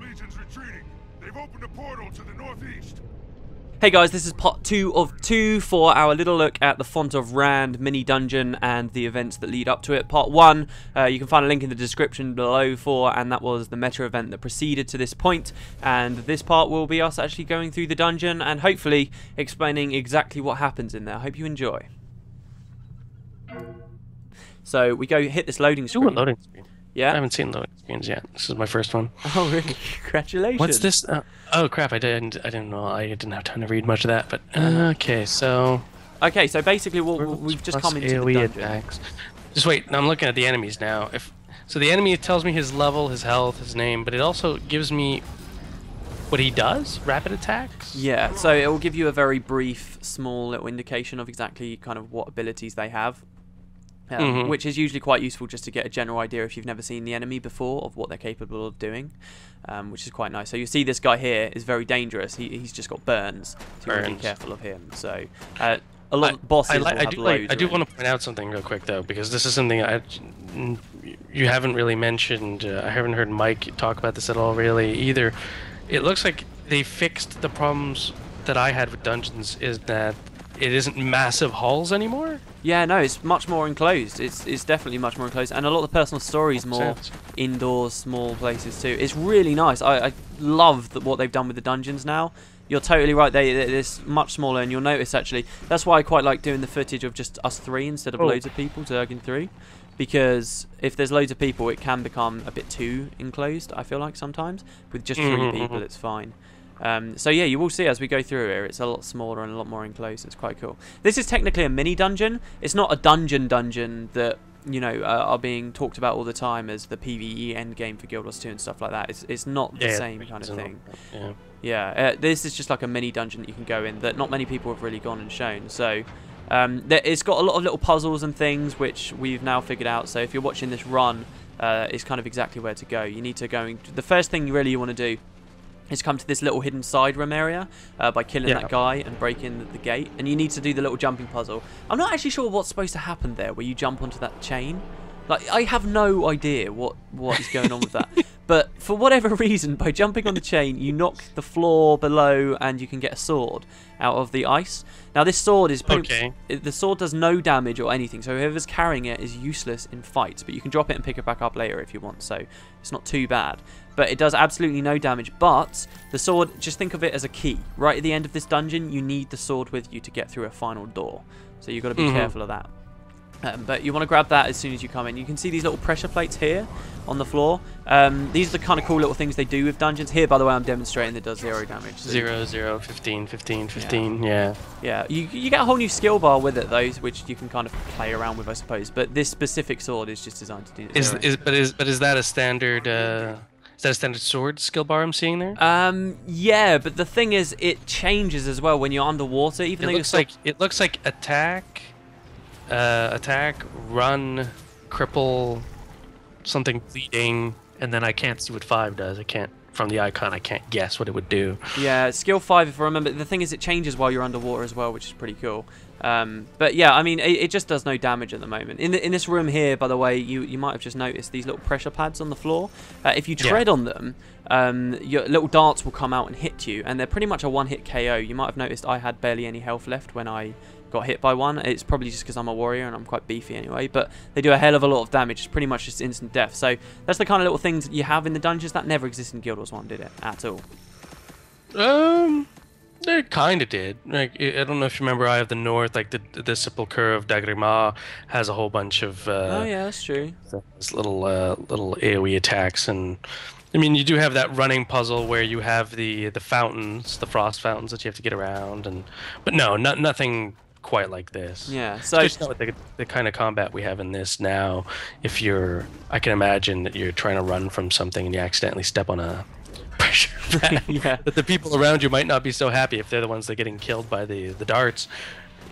Legion's retreating. They've opened a portal to the northeast. Hey guys, this is part 2 of 2 for our little look at the Font of Rhand mini dungeon and the events that lead up to it. Part 1, you can find a link in the description below for, and that was the meta event that preceded to this point. And this part will be us actually going through the dungeon and hopefully explaining exactly what happens in there. I hope you enjoy. So we go hit this loading screen. Ooh, loading screen. Yeah? I haven't seen loading screens yet. This is my first one. Oh really? Congratulations. What's this? Oh crap! I didn't know. I didn't have time to read much of that. But okay, so basically we've just come into the AoE dungeon. attacks. Just wait. I'm looking at the enemies now. So the enemy tells me his level, his health, his name, but it also gives me what he does. Rapid attacks. Yeah. So it will give you a very brief, small little indication of exactly kind of what abilities they have. Which is usually quite useful just to get a general idea if you've never seen the enemy before of what they're capable of doing, which is quite nice. So you see this guy here is very dangerous. He's just got burns, so you want to be careful of him. So a lot of bosses I do want to point out something real quick though, because this is something you haven't really mentioned. I haven't heard Mike talk about this at all really either. It looks like they fixed the problems that I had with dungeons, is that it isn't massive halls anymore. Yeah, no, it's much more enclosed. It's definitely much more enclosed, and a lot of the personal stories more indoors, small places too. It's really nice. I love what they've done with the dungeons now. You're totally right. It's much smaller, and you'll notice actually that's why I quite like doing the footage of just us three instead of loads of people zerging through, because if there's loads of people, it can become a bit too enclosed. I feel like sometimes with just 3 people, it's fine. So yeah, you will see as we go through here, it's a lot smaller and a lot more enclosed. It's quite cool. This is technically a mini dungeon. It's not a dungeon that, you know, are being talked about all the time as the PvE endgame for Guild Wars 2 and stuff like that. It's not the same kind of thing. Yeah, this is just like a mini dungeon that you can go in that not many people have really gone and shown. So it's got a lot of little puzzles and things which we've now figured out. So if you're watching this run, it's kind of exactly where to go. You need to go. The first thing you want to do is come to this little hidden side room area by killing that guy and breaking the gate, and you need to do the little jumping puzzle. I'm not actually sure what's supposed to happen there where you jump onto that chain. Like, I have no idea what is going on with that. But for whatever reason, by jumping on the chain, you knock the floor below and you can get a sword out of the ice. Now this sword is the sword does no damage or anything, so whoever's carrying it is useless in fights, but you can drop it and pick it back up later if you want, so it's not too bad. But it does absolutely no damage. But the sword, just think of it as a key. Right at the end of this dungeon, you need the sword with you to get through a final door, so you've got to be careful of that. But you want to grab that as soon as you come in. You can see these little pressure plates here on the floor. These are the kind of cool little things they do with dungeons. Here, by the way, I'm demonstrating that does 0 damage. So 0, 0, 15, 15, 15, yeah. You get a whole new skill bar with it, though, which you can kind of play around with, I suppose. But this specific sword is just designed to do it. But is that a standard... Is that a standard sword skill bar I'm seeing there? Yeah, but the thing is, it changes as well when you're underwater. Even though it looks like attack, run, cripple, something bleeding, and then I can't see what 5 does. I can't, from the icon, I can't guess what it would do. Yeah, skill 5, if I remember. The thing is, it changes while you're underwater as well, which is pretty cool. But yeah, I mean, it just does no damage at the moment. In this room here, by the way, you might have just noticed these little pressure pads on the floor. If you tread on them, your little darts will come out and hit you, and they're pretty much a one-hit KO. You might have noticed I had barely any health left when I got hit by one. It's probably just because I'm a warrior and I'm quite beefy anyway, but they do a hell of a lot of damage. It's pretty much just instant death. So that's the kind of little things you have in the dungeons that never existed in Guild Wars 1, did it? At all? They kind of did. Like, I don't know if you remember Eye of the North, like the Sepulchre of Dagrima has a whole bunch of oh yeah, that's true. Little AoE attacks, and I mean you do have that running puzzle where you have the fountains, the frost fountains that you have to get around, but no, nothing quite like this. Yeah, so just not the kind of combat we have in this now. I can imagine that you're trying to run from something and you accidentally step on a pressure pad. That the people around you might not be so happy if they're the ones that are getting killed by the darts.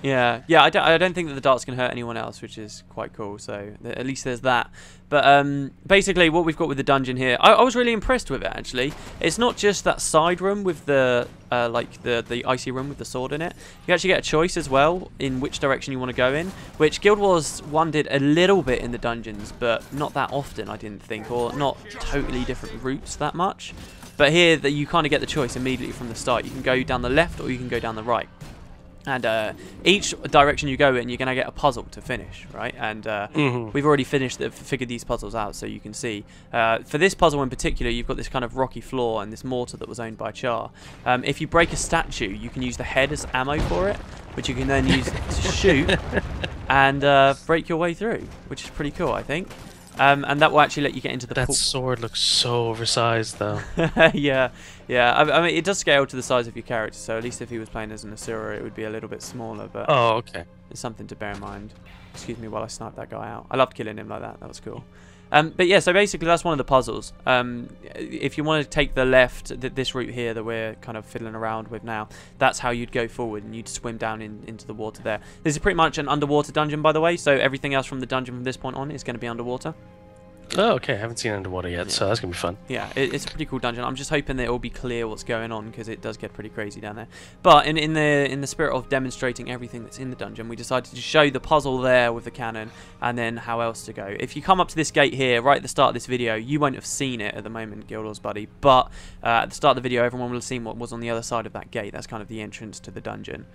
Yeah, I don't think that the darts can hurt anyone else, which is quite cool. So at least there's that. But basically, what we've got with the dungeon here, I was really impressed with it. Actually, it's not just that side room with the the icy room with the sword in it. You actually get a choice as well in which direction you want to go in, which Guild Wars 1 did a little bit in the dungeons, but not that often, I didn't think, or not totally different routes that much. But here, you kind of get the choice immediately from the start. You can go down the left or you can go down the right. And each direction you go in, you're going to get a puzzle to finish, right? And we've already figured these puzzles out, so you can see. For this puzzle in particular, you've got this kind of rocky floor and this mortar that was owned by Char. If you break a statue, you can use the head as ammo for it, which you can then use to shoot and break your way through, which is pretty cool, I think. And that will actually let you get into the pool. That sword looks so oversized, though. Yeah. I mean, it does scale to the size of your character, so at least if he was playing as an Asura, it would be a little bit smaller. But oh, okay. It's something to bear in mind. Excuse me while I snipe that guy out. I loved killing him like that. That was cool. But yeah, so basically that's one of the puzzles. If you want to take the left, this route here that we're kind of fiddling around with now, that's how you'd go forward, and you'd swim down into the water there. This is pretty much an underwater dungeon, by the way, so everything else from the dungeon from this point on is going to be underwater. Oh, okay. I haven't seen underwater yet, so that's going to be fun. Yeah, it's a pretty cool dungeon. I'm just hoping that it will be clear what's going on, because it does get pretty crazy down there. But in the spirit of demonstrating everything that's in the dungeon, we decided to show the puzzle there with the cannon, and then how else to go. If you come up to this gate here, right at the start of this video, you won't have seen it at the moment, guildwarsbuddy, but at the start of the video, everyone will have seen what was on the other side of that gate. That's kind of the entrance to the dungeon,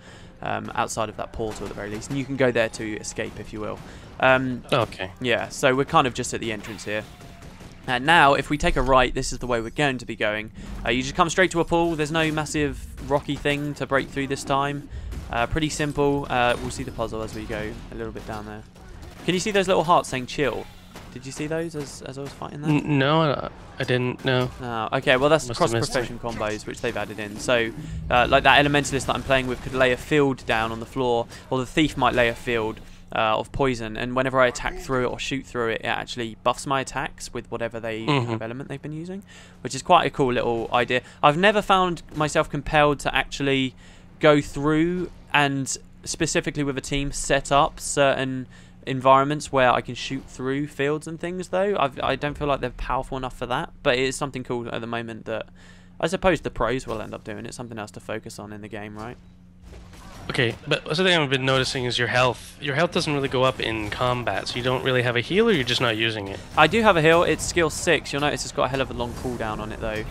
outside of that portal at the very least. And you can go there to escape, if you will. Okay. Yeah, so we're kind of just at the entrance here. And now, if we take a right, this is the way we're going to be going. You just come straight to a pool. There's no massive rocky thing to break through this time. Pretty simple. We'll see the puzzle as we go a little bit down there. Can you see those little hearts saying chill? Did you see those as I was fighting there? No, I didn't. No. Oh, okay, well that's cross-profession combos which they've added in. So, like that elementalist that I'm playing with could lay a field down on the floor, or the thief might lay a field of poison, and whenever I attack through it or shoot through it, it actually buffs my attacks with whatever kind of element they've been using, which is quite a cool little idea. I've never found myself compelled to actually go through and specifically with a team set up certain environments where I can shoot through fields and things, though. I don't feel like they're powerful enough for that, but it is something cool at the moment that I suppose the pros will end up doing. It's something else to focus on in the game, right? Okay, but something I've been noticing is your health. Your health doesn't really go up in combat, so you don't really have a heal, or you're just not using it? I do have a heal. It's skill 6. You'll notice it's got a hell of a long cooldown on it, though.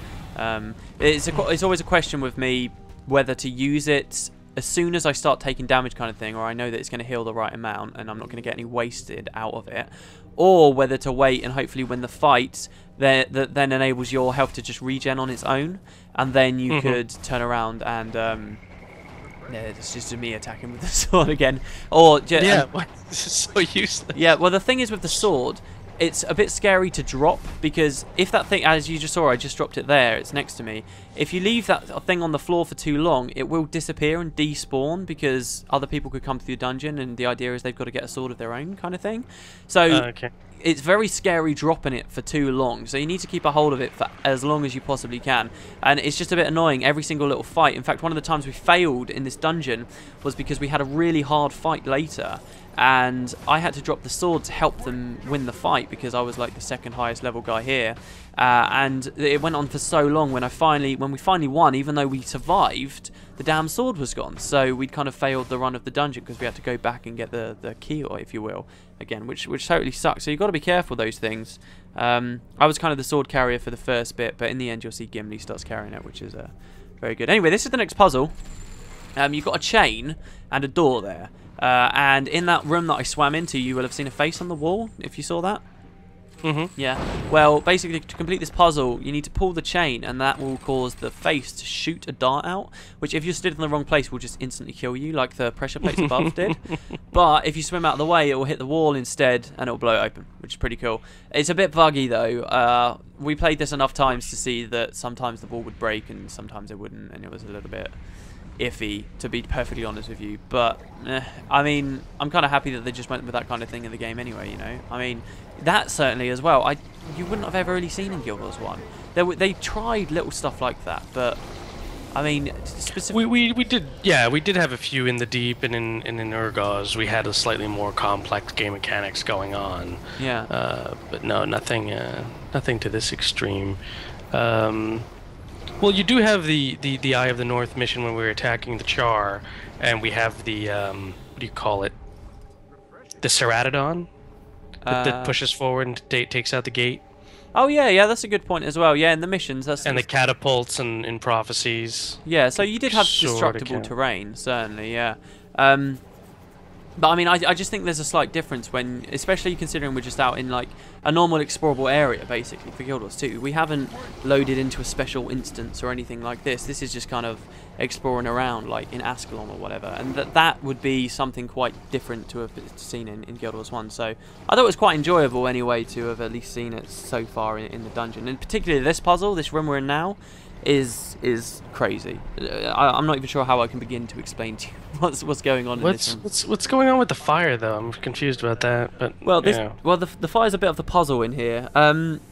It's always a question with me whether to use it as soon as I start taking damage kind of thing, or I know that it's going to heal the right amount and I'm not going to get any wasted out of it, or whether to wait and hopefully win the fight that then enables your health to just regen on its own, and then you could turn around and yeah, it's just me attacking with the sword again. Or yeah, this is so useless. Yeah, well the thing is with the sword, it's a bit scary to drop, because if that thing, as you just saw, I just dropped it there, it's next to me. If you leave that thing on the floor for too long, it will disappear and despawn, because other people could come through the dungeon, and the idea is they've got to get a sword of their own kind of thing. So it's very scary dropping it for too long, so you need to keep a hold of it for as long as you possibly can. And it's just a bit annoying every single little fight. In fact, one of the times we failed in this dungeon was because we had a really hard fight later, and I had to drop the sword to help them win the fight, because I was like the second highest level guy here. And it went on for so long. When we finally won, even though we survived, the damn sword was gone. So we'd kind of failed the run of the dungeon, because we had to go back and get the key, or if you will, again, which totally sucks. So you've got to be careful those things. I was kind of the sword carrier for the first bit, but in the end you'll see Gimli starts carrying it, which is very good. Anyway, this is the next puzzle. You've got a chain and a door there. And in that room that I swam into, you will have seen a face on the wall, if you saw that. Yeah. Well, basically, to complete this puzzle, you need to pull the chain, and that will cause the face to shoot a dart out, which, if you're stood in the wrong place, will just instantly kill you, like the pressure plates above did. But if you swim out of the way, it will hit the wall instead, and it will blow it open, which is pretty cool. It's a bit buggy, though. We played this enough times to see that sometimes the wall would break, and sometimes it wouldn't, and it was a little bit iffy, to be perfectly honest with you. But I mean, I'm kind of happy that they just went with that kind of thing in the game anyway, you know. I mean, that certainly as well, you wouldn't have ever really seen in Guild Wars 1. They tried little stuff like that, but I mean, specifically we did have a few in the Deep and in Urgaz. We had a slightly more complex game mechanics going on. Yeah. But no, nothing to this extreme. Well, you do have the Eye of the North mission when we were attacking the Char, and we have the what do you call it? The Ceratodon that pushes forward and takes out the gate. Oh yeah, that's a good point as well. Yeah, in the missions, and the catapults and in prophecies. Yeah, so you did have destructible terrain, certainly. Yeah. But I mean, I just think there's a slight difference when, especially considering we're just out in like a normal explorable area, basically, for Guild Wars 2. We haven't loaded into a special instance or anything like this. This is just kind of exploring around, like in Ascalon or whatever. And that would be something quite different to have seen in Guild Wars 1. So I thought it was quite enjoyable anyway to have at least seen it so far in the dungeon. And particularly this puzzle, this room we're in now, is crazy. I'm not even sure how I can begin to explain to you what's going on in this room. What's going on with the fire though? I'm confused about that. But the fire's a bit of the puzzle in here.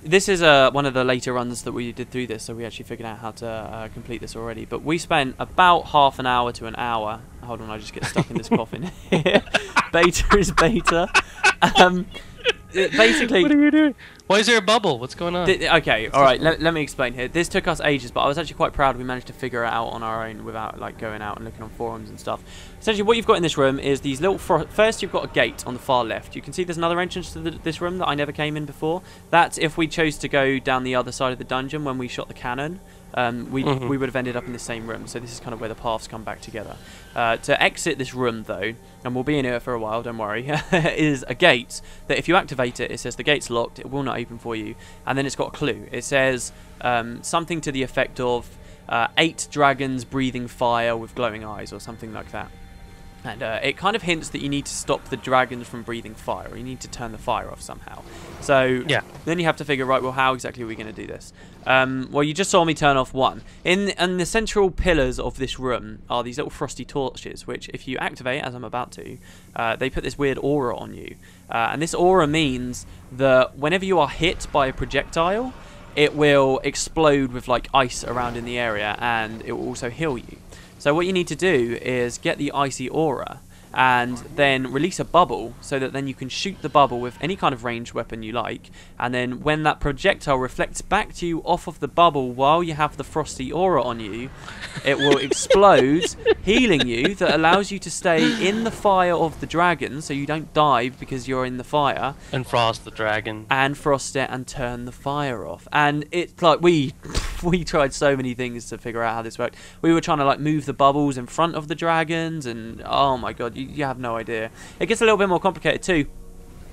This is one of the later runs that we did through this, so we actually figured out how to complete this already. But we spent about half an hour to an hour. Hold on, I just get stuck in this coffin here. Beta is beta. Basically, what are you doing? Why is there a bubble? What's going on? Okay, all right. Let me explain here. This took us ages, but I was actually quite proud we managed to figure it out on our own without like going out and looking on forums and stuff. Essentially, what you've got in this room is these little. First, you've got a gate on the far left. You can see there's another entrance to this room that I never came in before. That's if we chose to go down the other side of the dungeon when we shot the cannon. We would have ended up in the same room, so this is kind of where the paths come back together. To exit this room, though, and we'll be in here for a while, don't worry, is a gate that if you activate it, it says the gate's locked, it will not open for you, and then it's got a clue. It says something to the effect of 8 dragons breathing fire with glowing eyes, or something like that. And it kind of hints that you need to stop the dragons from breathing fire, or you need to turn the fire off somehow. So then you have to figure, right, well, how exactly are we going to do this? Well, you just saw me turn off one. In the central pillars of this room are these little frosty torches, which if you activate, as I'm about to, they put this weird aura on you. And this aura means that whenever you are hit by a projectile, it will explode with like ice around in the area, and it will also heal you. So what you need to do is get the icy aura and then release a bubble so that then you can shoot the bubble with any kind of ranged weapon you like, and then when that projectile reflects back to you off of the bubble while you have the frosty aura on you, it will explode, healing you, that allows you to stay in the fire of the dragon so you don't die because you're in the fire. And frost the dragon. And frost it and turn the fire off. And it's like we tried so many things to figure out how this worked. We were trying to like move the bubbles in front of the dragons, and oh my god, you have no idea. It gets a little bit more complicated too,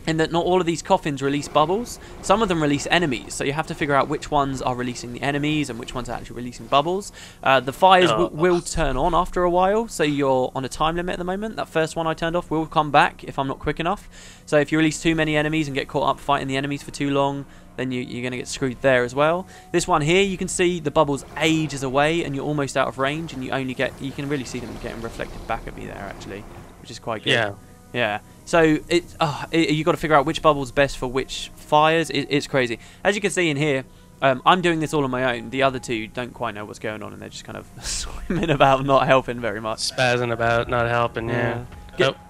in that not all of these coffins release bubbles. Some of them release enemies, so you have to figure out which ones are releasing the enemies and which ones are actually releasing bubbles. The fires will turn on after a while, so you're on a time limit at the moment. That first one I turned off will come back if I'm not quick enough. So if you release too many enemies and get caught up fighting the enemies for too long, then you're going to get screwed there as well. This one here, you can see the bubbles ages away and you're almost out of range, and you can really see them getting reflected back at me there actually, which is quite good. Yeah. So you got to figure out which bubble's best for which fires. It's crazy. As you can see in here, I'm doing this all on my own. The other two don't quite know what's going on, and they're just kind of swimming about, not helping very much. Spazzing about, not helping. Yeah.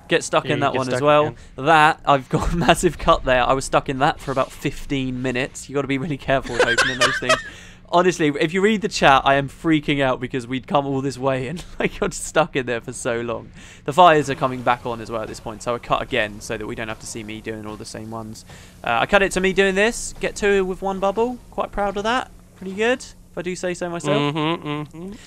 Get stuck in that one as well. Again. That, I've got a massive cut there. I was stuck in that for about 15 minutes. You got to be really careful with opening those things. Honestly, if you read the chat, I am freaking out because we'd come all this way and I got stuck in there for so long. The fires are coming back on as well at this point, so I cut again so that we don't have to see me doing all the same ones. I cut it to me doing this. Get 2 with 1 bubble. Quite proud of that. Pretty good, if I do say so myself.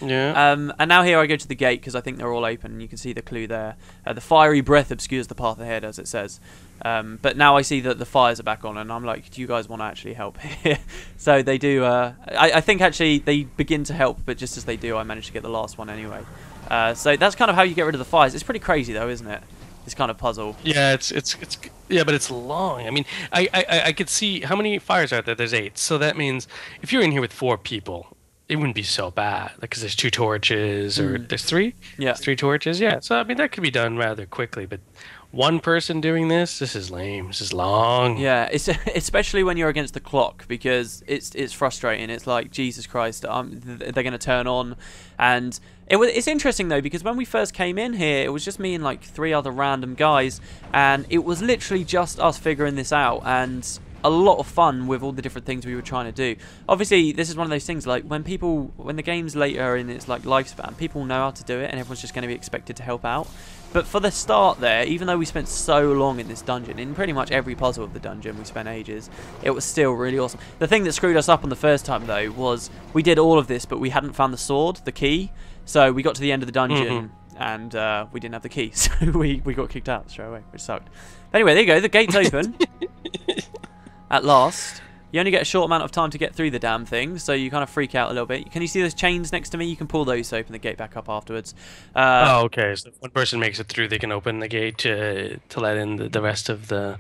Yeah. And now here I go to the gate because I think they're all open. You can see the clue there. The fiery breath obscures the path ahead, as it says. But now I see that the fires are back on, and I'm like, do you guys want to actually help here? So they do. I think actually they begin to help, but just as they do, I manage to get the last one anyway. So that's kind of how you get rid of the fires. It's pretty crazy though, isn't it? This kind of puzzle. Yeah, yeah, but it's long. I mean, I could see how many fires are there. There's 8, so that means if you're in here with 4 people, it wouldn't be so bad. Because there's 2 torches, or there's 3. Yeah, there's 3 torches. Yeah, so I mean that could be done rather quickly, but. One person doing this is lame. This is long. Yeah, it's especially when you're against the clock, because it's frustrating. It's like, Jesus Christ, they're going to turn on. And it's interesting though, because when we first came in here, it was just me and like 3 other random guys, and it was literally just us figuring this out. And a lot of fun with all the different things we were trying to do. Obviously, this is one of those things, like, when the game's later in its, like, lifespan, people know how to do it, and everyone's just going to be expected to help out. But for the start there, even though we spent so long in this dungeon, in pretty much every puzzle of the dungeon we spent ages, it was still really awesome. The thing that screwed us up on the first time, though, was we did all of this, but we hadn't found the sword, the key. So we got to the end of the dungeon, and we didn't have the key, so we got kicked out straight away, which sucked. Anyway, there you go, the gate's open. At last. You only get a short amount of time to get through the damn thing, so you kind of freak out a little bit. Can you see those chains next to me? You can pull those to open the gate back up afterwards. Oh, okay. So if one person makes it through, they can open the gate to let in the rest of the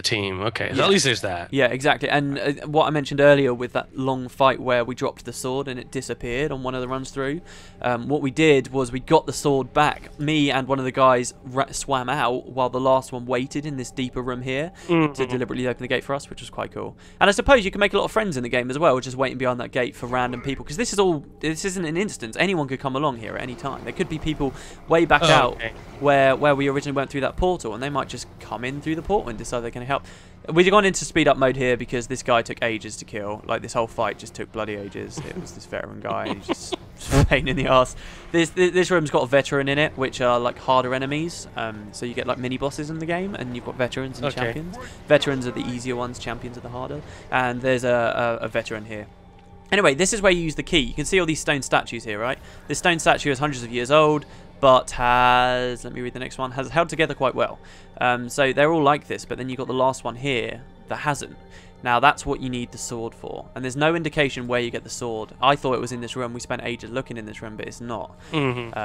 team. Okay, so at least there's that. Yeah, exactly. And what I mentioned earlier with that long fight where we dropped the sword and it disappeared on one of the runs through, what we did was we got the sword back. Me and one of the guys swam out while the last one waited in this deeper room here to deliberately open the gate for us, which was quite cool. And I suppose you can make a lot of friends in the game as well, just waiting behind that gate for random people, because this isn't an instance. Anyone could come along here at any time. There could be people way back out where we originally went through that portal, and they might just come in through the portal and decide they're going to help. We've gone into speed up mode here because this guy took ages to kill. Like, this whole fight just took bloody ages. It was this veteran guy, and he's just a pain in the arse. This room's got a veteran in it, which are like harder enemies. So you get like mini bosses in the game, and you've got veterans and champions. Veterans are the easier ones, champions are the harder. And there's a veteran here. Anyway, this is where you use the key. You can see all these stone statues here, right? This stone statue is hundreds of years old, but has, let me read the next one, has held together quite well. So they're all like this, but then you've got the last one here that hasn't. Now that's what you need the sword for, and there's no indication where you get the sword. I thought it was in this room. We spent ages looking in this room, but it's not.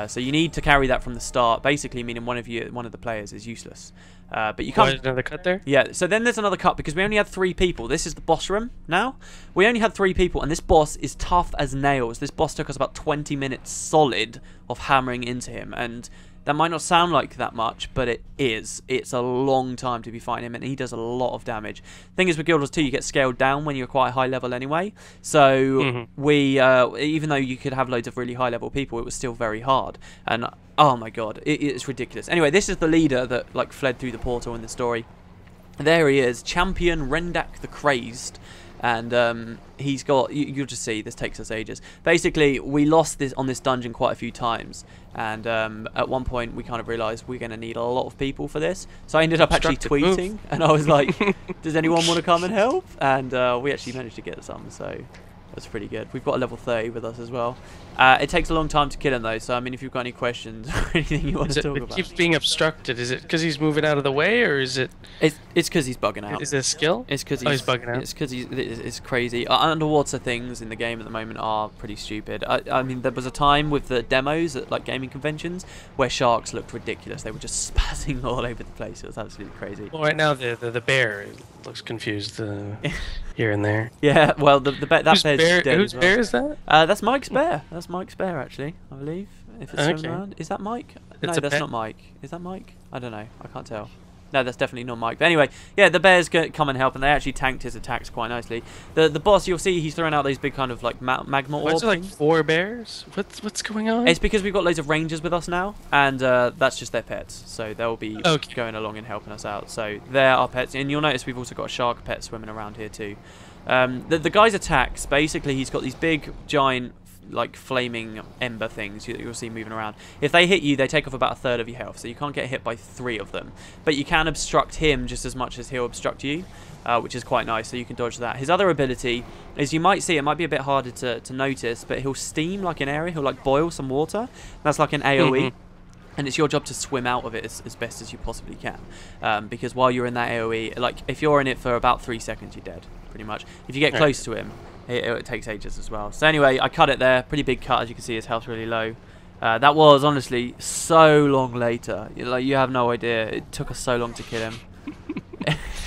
So you need to carry that from the start, basically meaning one of the players is useless. But you can't. There's another cut there? Yeah, so then there's another cut because we only had 3 people. This is the boss room now. We only had 3 people, and this boss is tough as nails. This boss took us about 20 minutes solid of hammering into him, and that might not sound like that much, but it is. It's a long time to be fighting him, and he does a lot of damage. Thing is, with Guild Wars 2, you get scaled down when you're quite a high level anyway. So we, even though you could have loads of really high level people, it was still very hard. And oh my god, it's ridiculous. Anyway, this is the leader that like fled through the portal in the story. There he is, Champion Rhand the Crazed. And he's got, you'll just see, this takes us ages. Basically, we lost this on this dungeon quite a few times, and at one point we kind of realised we're going to need a lot of people for this. So I ended up actually tweeting, and I was like, does anyone want to come and help? And we actually managed to get some, so that's pretty good. We've got a level 30 with us as well. It takes a long time to kill him though, so I mean, if you've got any questions or anything you want to talk about. It keeps being obstructed. Is it because he's moving out of the way, or is it? It's because he's bugging out. Is it a skill? It's because he's bugging out. It's because it's crazy. Underwater things in the game at the moment are pretty stupid. I mean, there was a time with the demos at like gaming conventions where sharks looked ridiculous. They were just spazzing all over the place. It was absolutely crazy. Well, right now the bear looks confused here and there. Yeah, well, that bear's dead. Whose bear is that? That's Mike's bear. That's Mike's bear, actually, I believe. If it's swimming around. Is that Mike? No, that's not Mike. Is that Mike? I don't know. I can't tell. No, that's definitely not Mike. But anyway, yeah, the bears come and help, and they actually tanked his attacks quite nicely. The boss, you'll see, he's throwing out those big kind of like magma orbs. What's like 4 bears? What's going on? It's because we've got loads of rangers with us now, and that's just their pets. So they'll be going along and helping us out. So they're our pets, and you'll notice we've also got a shark pet swimming around here too. The guy's attacks, basically, he's got these big, giant, like flaming ember things you'll see moving around. If they hit you, they take off about 1/3 of your health, so you can't get hit by 3 of them. But you can obstruct him just as much as he'll obstruct you, which is quite nice, so you can dodge that. His other ability is, you might see, it might be a bit harder to notice, but he'll steam like an area. He'll like boil some water. That's like an AoE. And it's your job to swim out of it as best as you possibly can, because while you're in that AoE, like if you're in it for about 3 seconds, you're dead, pretty much. If you get close to him, it takes ages as well. So anyway, I cut it there, pretty big cut, as you can see. His health's really low. That was honestly so long later. Like, you have no idea. It took us so long to kill him.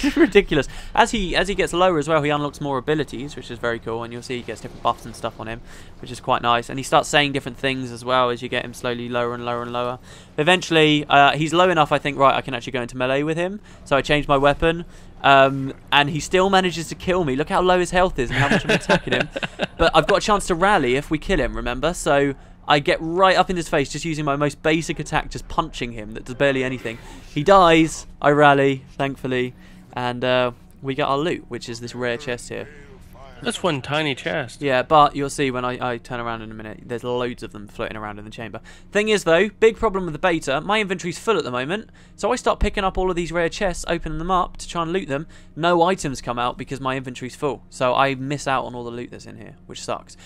It's ridiculous. As he gets lower as well, he unlocks more abilities, which is very cool, and you'll see he gets different buffs and stuff on him, which is quite nice. And he starts saying different things as well as you get him slowly lower and lower and lower. Eventually, he's low enough, I think, right, I can actually go into melee with him. So I changed my weapon, and he still manages to kill me. Look how low his health is and how much I'm attacking him. But I've got a chance to rally if we kill him, remember? So I get right up in his face just using my most basic attack, just punching him that does barely anything. He dies, I rally, thankfully, and we get our loot, which is this rare chest here. That's one tiny chest. Yeah, but you'll see when I turn around in a minute, there's loads of them floating around in the chamber. Thing is, though, big problem with the beta, my inventory's full at the moment, so I start picking up all of these rare chests, opening them up to try and loot them. No items come out because my inventory's full, so I miss out on all the loot that's in here, which sucks.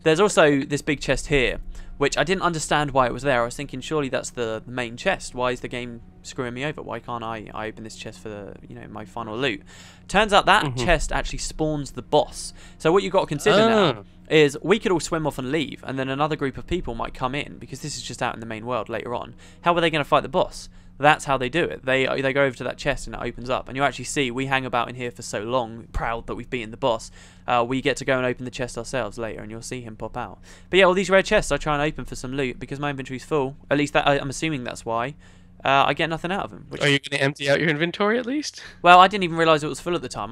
There's also this big chest here, which I didn't understand why it was there. I was thinking, surely that's the main chest. Why is the game screwing me over? Why can't I open this chest for the, my final loot? Turns out that chest actually spawns the boss. So what you've got to consider now is we could all swim off and leave, and then another group of people might come in, because this is just out in the main world later on. How are they going to fight the boss? That's how they do it. They go over to that chest and it opens up, and you actually see we hang about in here for so long, proud that we've beaten the boss. We get to go and open the chest ourselves later, and you'll see him pop out. But yeah, all these rare chests I try and open for some loot because my inventory's full. At least I'm assuming that's why. I get nothing out of them. Are you going to empty out your inventory at least? Well, I didn't even realise it was full at the time.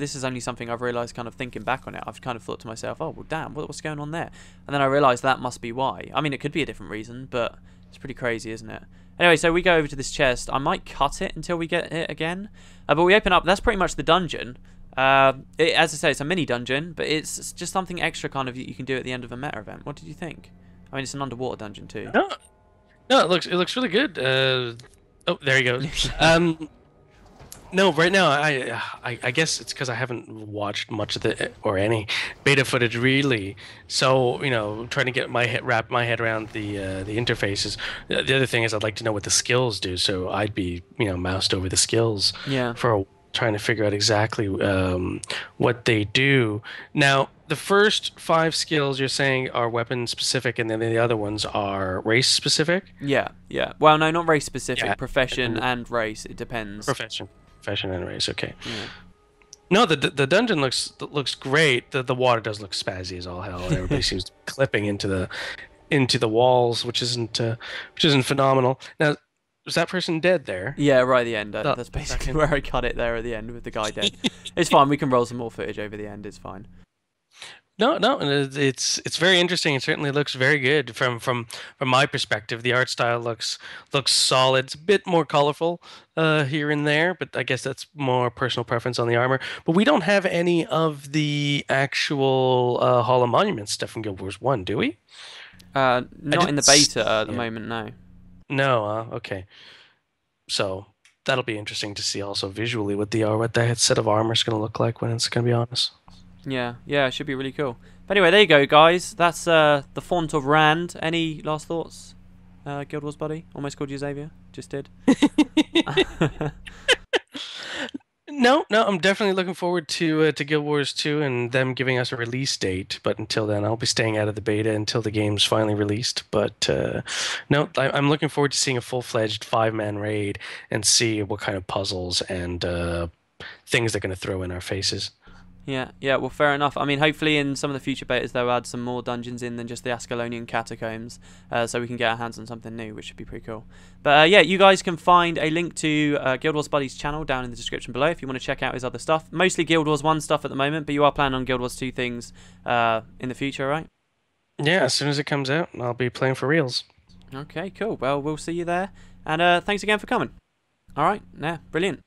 This is only something I've realised kind of thinking back on it. I've kind of thought to myself, oh, well, damn, what's going on there? And then I realised that must be why. I mean, it could be a different reason, but it's pretty crazy, isn't it? Anyway, so we go over to this chest. I might cut it until we get it again. But we open up. That's pretty much the dungeon. As I say, it's a mini dungeon, but it's just something extra kind of you can do at the end of a meta event. What did you think? I mean, it's an underwater dungeon too. No, it looks really good. Oh, there he goes. No, right now I guess it's because I haven't watched much of or any beta footage really. So trying to get wrap my head around the interfaces. The other thing is I'd like to know what the skills do. So I'd be moused over the skills. Yeah. Trying to figure out exactly what they do. Now, the first 5 skills you're saying are weapon specific, and then the other ones are race specific? Yeah. Well, no, not race specific. Yeah. Profession and race. It depends. Profession and race. Okay. Yeah. No, the dungeon looks great. The water does look spazzy as all hell, and everybody seems to be clipping into the walls, which isn't phenomenal. Now, was that person dead there? Yeah, right at the end. That's basically where I cut it there at the end with the guy dead. It's fine. We can roll some more footage over the end. It's fine. No, it's very interesting. It certainly looks very good from my perspective. The art style looks solid. It's a bit more colorful here and there, but I guess that's more personal preference on the armor. But we don't have any of the actual Hall of Monuments stuff from Guild Wars 1, do we? Not in the beta at the moment, no. No, okay. So that'll be interesting to see also visually what that set of armor is going to look like when it's going to be on us. Yeah, it should be really cool. But anyway, there you go, guys. That's the font of Rhand. Any last thoughts, Guild Wars buddy? Almost called you Xavier. Just did. No, I'm definitely looking forward to Guild Wars 2 and them giving us a release date. But until then, I'll be staying out of the beta until the game's finally released. But no, I'm looking forward to seeing a full-fledged 5-man raid and see what kind of puzzles and things they're going to throw in our faces. Yeah, well, fair enough. I mean, hopefully in some of the future betas they'll add some more dungeons in than just the Ascalonian catacombs, so we can get our hands on something new, which should be pretty cool. But yeah, you guys can find a link to Guild Wars Buddy's channel down in the description below if you want to check out his other stuff. Mostly Guild Wars 1 stuff at the moment, but you are planning on Guild Wars 2 things in the future, right? Yeah, as soon as it comes out, I'll be playing for reals. Okay, cool. Well, we'll see you there, and thanks again for coming. All right, brilliant.